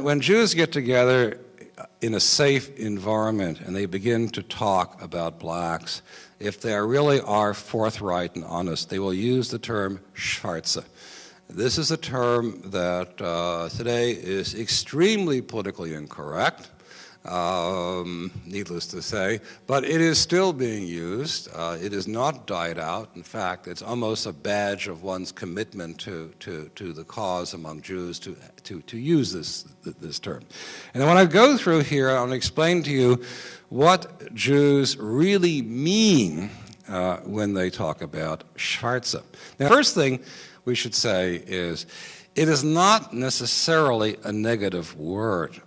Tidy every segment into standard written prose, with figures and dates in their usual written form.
when Jews get together in a safe environment and they begin to talk about blacks, if they really are forthright and honest, they will use the term Schwarze. This is a term that today is extremely politically incorrect, needless to say, but it is still being used. It has not died out. In fact, it's almost a badge of one's commitment to the cause among Jews to use this term. And when I go through here, I want to explain to you what Jews really mean when they talk about Schwarze. Now, first thing we should say is it is not necessarily a negative word.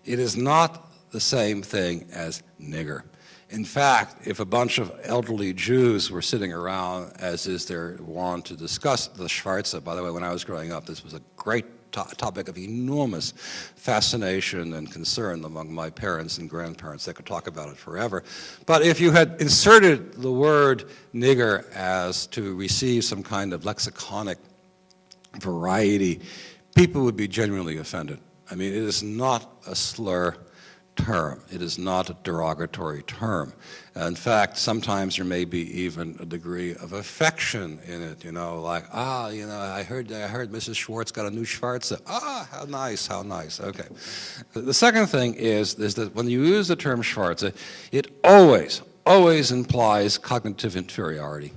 It is not the same thing as nigger. In fact, if a bunch of elderly Jews were sitting around, as is their wont, to discuss the Schwarze, by the way, when I was growing up, this was a great topic of enormous fascination and concern among my parents and grandparents. They could talk about it forever. But if you had inserted the word nigger as to receive some kind of lexiconic variety, people would be genuinely offended. I mean, it is not a slur term. It is not a derogatory term. In fact, sometimes there may be even a degree of affection in it, like, I heard Mrs. Schwartz got a new Schwarze. How nice, how nice. Okay. The second thing is that when you use the term Schwarze, it always implies cognitive inferiority.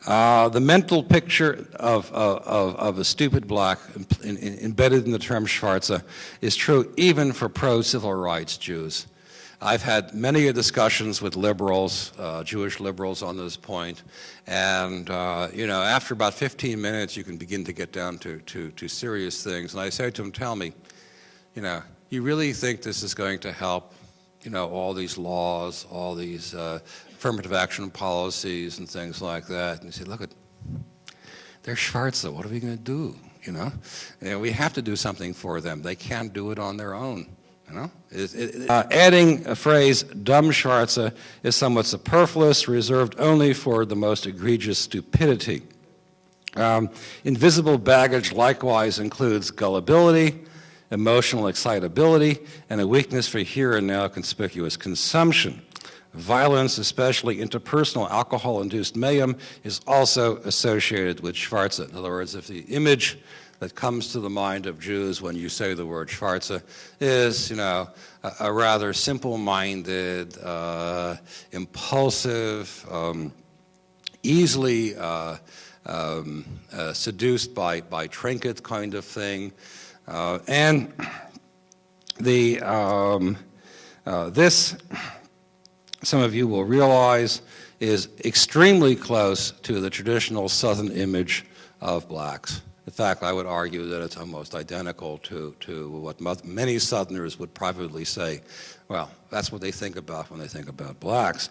The mental picture of a stupid black embedded in the term Schwarze is true even for pro-civil rights Jews. I've had many discussions with liberals, Jewish liberals on this point, and after about 15 minutes you can begin to get down to serious things. And I say to them, tell me, you really think this is going to help, all these laws, all these affirmative action policies and things like that? And you say, look, they're Schwarze. What are we going to do? We have to do something for them. They can't do it on their own. Adding a phrase, dumb Schwarze, is somewhat superfluous, reserved only for the most egregious stupidity. Invisible baggage likewise includes gullibility, emotional excitability, and a weakness for here and now conspicuous consumption. Violence, especially interpersonal alcohol-induced mayhem, is also associated with Schwarze. In other words, if the image that comes to the mind of Jews when you say the word Schwarze is, a rather simple-minded, impulsive, easily seduced by trinket kind of thing, and this, some of you will realize, is extremely close to the traditional Southern image of blacks. In fact, I would argue that it's almost identical to what many Southerners would privately say. Well, that's what they think about when they think about blacks.